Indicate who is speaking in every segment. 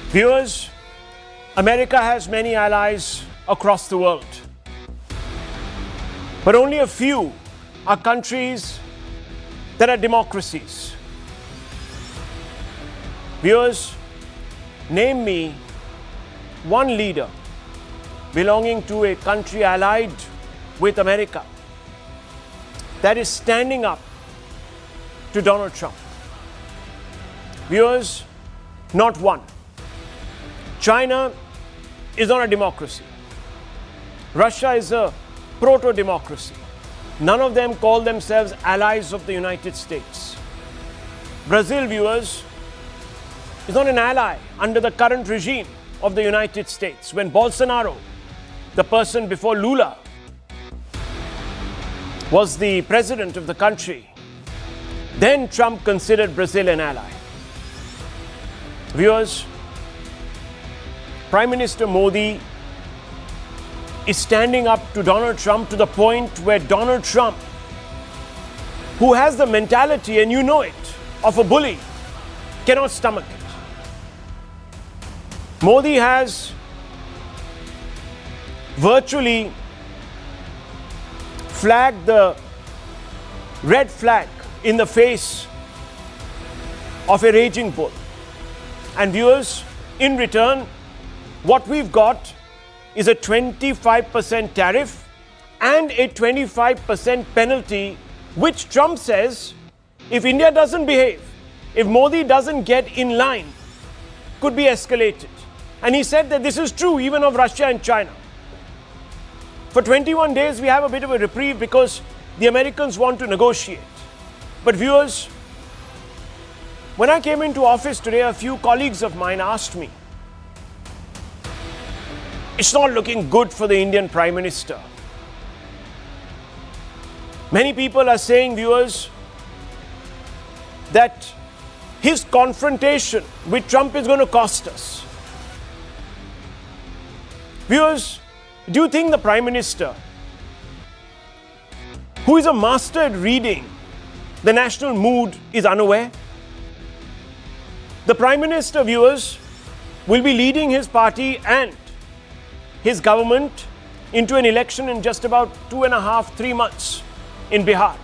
Speaker 1: Viewers, America has many allies across the world, but only a few are countries that are democracies. Viewers, name me one leader belonging to a country allied with America that is standing up to Donald Trump. Viewers, not one. China is not a democracy. Russia is a proto-democracy. None of them call themselves allies of the United States. Brazil, viewers, is not an ally under the current regime of the United States. When Bolsonaro, the person before Lula, was the president of the country, then Trump considered Brazil an ally. Viewers, Prime Minister Modi is standing up to Donald Trump to the point where Donald Trump, who has the mentality, and you know it, of a bully, cannot stomach it. Modi has virtually flagged the red flag in the face of a raging bull. And viewers, in return, what we've got is a 25% tariff and a 25% penalty, which Trump says, if India doesn't behave, if Modi doesn't get in line, could be escalated. And he said that this is true even of Russia and China. For 21 days, we have a bit of a reprieve because the Americans want to negotiate. But viewers, when I came into office today, a few colleagues of mine asked me, it's not looking good for the Indian Prime Minister. Many people are saying, viewers, that his confrontation with Trump is going to cost us. Viewers, do you think the Prime Minister, who is a master at reading the national mood, is unaware? The Prime Minister, viewers, will be leading his party and his government into an election in just about 2.5, 3 months in Bihar.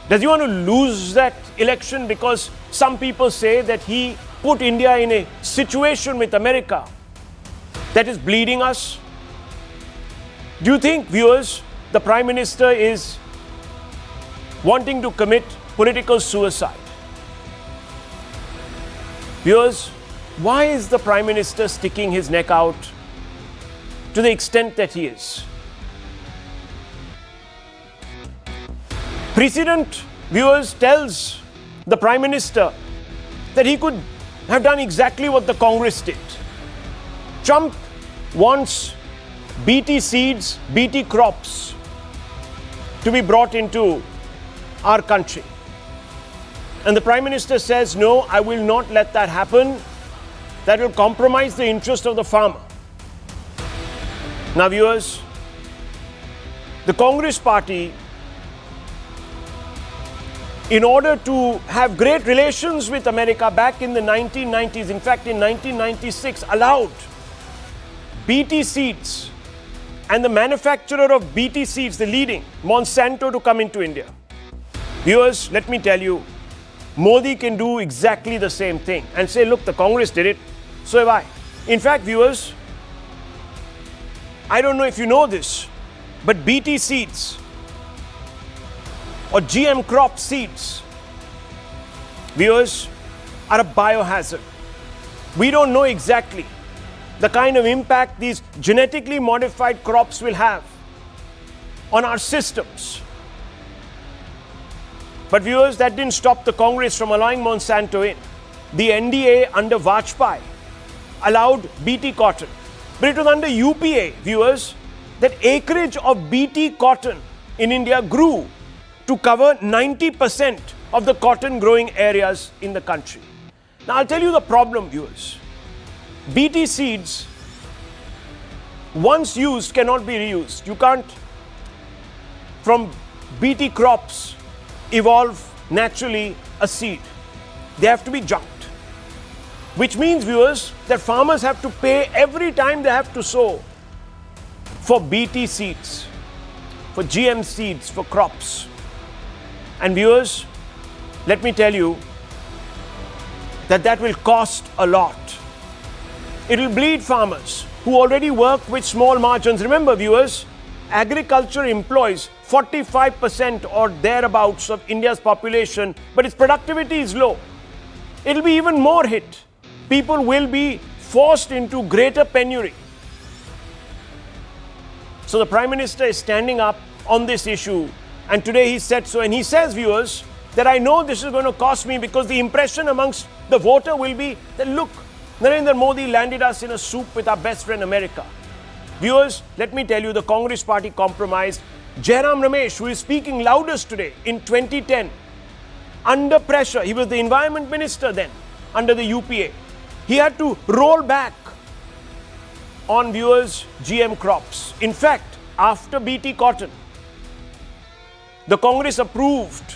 Speaker 1: Does he want to lose that election because some people say that he put India in a situation with America that is bleeding us? Do you think, viewers, the Prime Minister is wanting to commit political suicide? Viewers, why is the Prime Minister sticking his neck out to the extent that he is? Precedent, viewers, tells the Prime Minister that he could have done exactly what the Congress did. Trump wants BT seeds, BT crops to be brought into our country. And the Prime Minister says, no, I will not let that happen. That will compromise the interest of the farmer. Now, viewers, the Congress party, in order to have great relations with America back in the 1990s, in fact, in 1996, allowed BT seeds and the manufacturer of BT seeds, the leading, Monsanto, to come into India. Viewers, let me tell you, Modi can do exactly the same thing and say, look, the Congress did it, so have I. In fact, viewers, I don't know if you know this, but BT seeds or GM crop seeds, viewers, are a biohazard. We don't know exactly the kind of impact these genetically modified crops will have on our systems. But viewers, that didn't stop the Congress from allowing Monsanto in. The NDA under Vajpayee allowed BT cotton. But it was under UPA, viewers, that acreage of BT cotton in India grew to cover 90% of the cotton growing areas in the country. Now, I'll tell you the problem, viewers. BT seeds, once used, cannot be reused. You can't, from BT crops, evolve naturally a seed. They have to be junked. which means, viewers, that farmers have to pay every time they have to sow for BT seeds, for GM seeds, for crops. And viewers, let me tell you that will cost a lot. It will bleed farmers who already work with small margins. Remember, viewers, agriculture employs 45% or thereabouts of India's population, but its productivity is low. It will be even more hit. People will be forced into greater penury. So the Prime Minister is standing up on this issue, and today he said so, and he says, viewers, that I know this is going to cost me, because the impression amongst the voter will be that, look, Narendra Modi landed us in a soup with our best friend America. Viewers, let me tell you, the Congress party compromised. Jairam Ramesh, who is speaking loudest today, in 2010, under pressure, he was the environment minister then, under the UPA. He had to roll back on, viewers, GM crops. In fact, after BT cotton, the Congress approved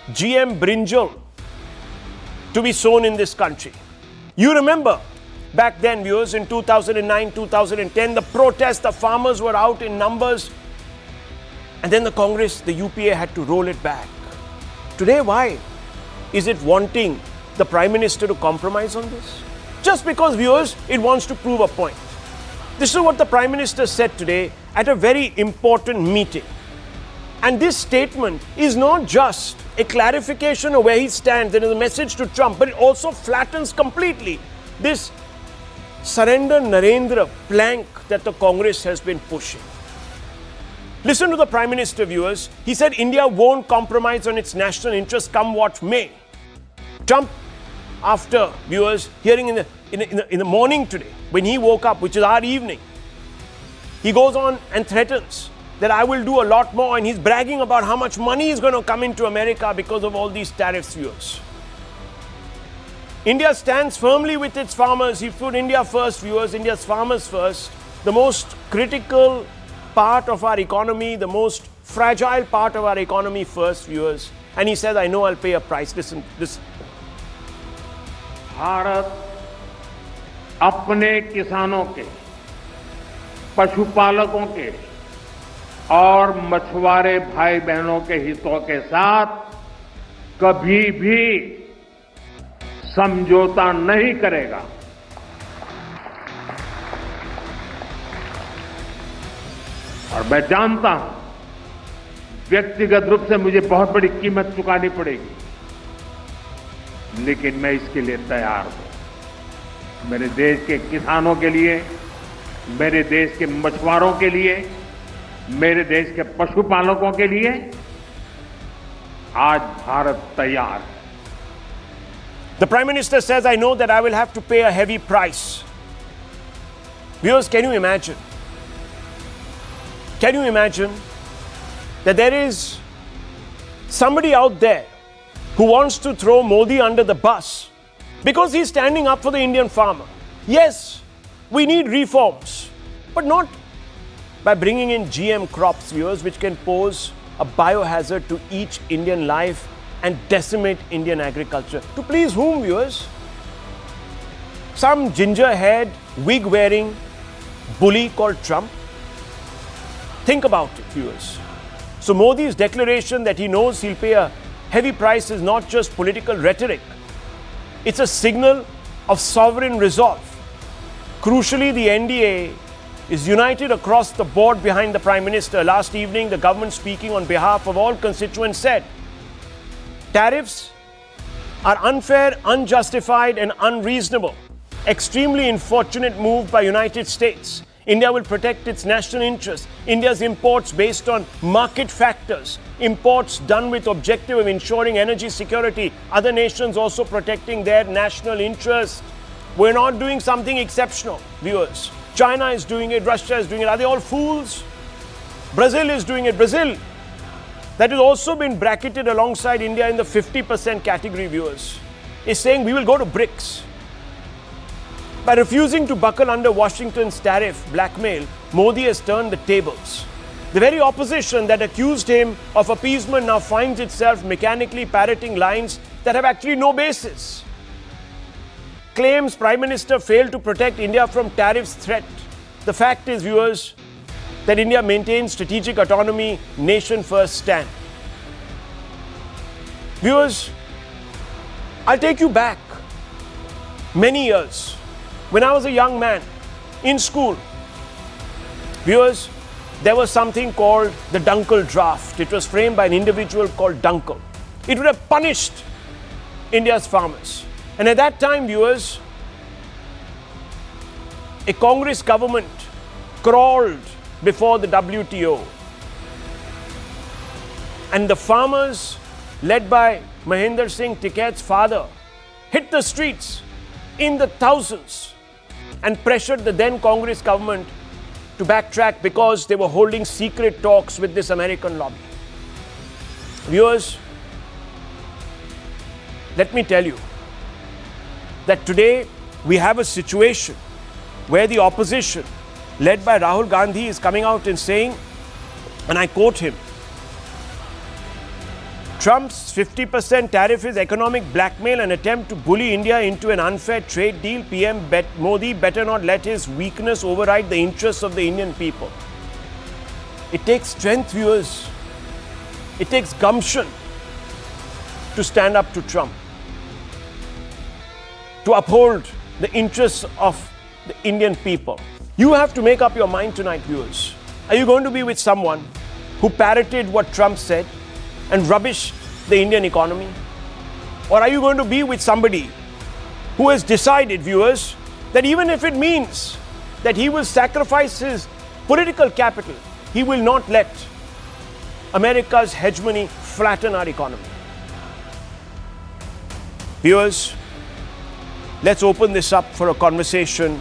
Speaker 1: GM brinjal to be sown in this country. You remember back then, viewers, in 2009, 2010, the protests, the farmers were out in numbers, and then the Congress, the UPA, had to roll it back. Today, why is it wanting the Prime Minister to compromise on this? Just because, viewers, it wants to prove a point. This is what the Prime Minister said today at a very important meeting. And this statement is not just a clarification of where he stands and is a message to Trump, but it also flattens completely this surrender Narendra plank that the Congress has been pushing. Listen to the Prime Minister, viewers. He said India won't compromise on its national interest, come what may. Trump, after, viewers, hearing in the morning today, when he woke up, which is our evening, he goes on and threatens that I will do a lot more, and he's bragging about how much money is going to come into America because of all these tariffs, viewers. India stands firmly with its farmers. He put India first, viewers, India's farmers first. The most critical part of our economy, the most fragile part of our economy first, viewers. And he says, I know I'll pay a price. Listen.
Speaker 2: Bharat अपने किसानों के, पशुपालकों के और मछुआरे भाई बहनों के हितों के साथ कभी भी समझौता नहीं करेगा। और मैं जानता हूं, व्यक्तिगत रूप से मुझे बहुत बड़ी कीमत चुकानी पड़ेगी, लेकिन मैं इसके लिए तैयार हूं। मेरे देश के किसानों के लिए, मेरे देश के मछुआरों के लिए, मेरे देश के पशुपालकों के लिए आज भारत तैयार है।
Speaker 1: The Prime Minister says, I know that I will have to pay a heavy price. Viewers, can you imagine? Can you imagine that there is somebody out there who wants to throw Modi under the bus because he's standing up for the Indian farmer? Yes, we need reforms, but not by bringing in GM crops, viewers, which can pose a biohazard to each Indian life and decimate Indian agriculture. To please whom, viewers? Some ginger-haired, wig-wearing bully called Trump? Think about it, viewers. So Modi's declaration that he knows he'll pay a heavy price is not just political rhetoric. It's a signal of sovereign resolve. Crucially, the NDA is united across the board behind the Prime Minister. Last evening, the government, speaking on behalf of all constituents, said tariffs are unfair, unjustified and unreasonable. Extremely unfortunate move by United States. India will protect its national interests. India's imports based on market factors. Imports done with objective of ensuring energy security. Other nations also protecting their national interests. We're not doing something exceptional, viewers. China is doing it, Russia is doing it. Are they all fools? Brazil is doing it. Brazil, that has also been bracketed alongside India in the 50% category, viewers, is saying we will go to BRICS. By refusing to buckle under Washington's tariff blackmail, Modi has turned the tables. The very opposition that accused him of appeasement now finds itself mechanically parroting lines that have actually no basis. claims Prime Minister failed to protect India from tariffs threat. The fact is, viewers, that India maintains strategic autonomy, nation first stand. Viewers, I'll take you back many years when I was a young man in school. Viewers, there was something called the Dunkel draft. It was framed by an individual called Dunkel. It would have punished India's farmers. And at that time, viewers, a Congress government crawled before the WTO. And the farmers, led by Mahendra Singh Tiket's father, hit the streets in the thousands and pressured the then Congress government to backtrack because they were holding secret talks with this American lobby. Viewers, let me tell you that today we have a situation where the opposition, led by Rahul Gandhi, is coming out and saying, and I quote him, Trump's 50% tariff is economic blackmail and attempt to bully India into an unfair trade deal. PM Modi better not let his weakness override the interests of the Indian people. It takes strength, viewers. It takes gumption to stand up to Trump, to uphold the interests of the Indian people. You have to make up your mind tonight, viewers. Are you going to be with someone who parroted what Trump said and rubbished the Indian economy? Or are you going to be with somebody who has decided, viewers, that even if it means that he will sacrifice his political capital, he will not let America's hegemony flatten our economy? Viewers, let's open this up for a conversation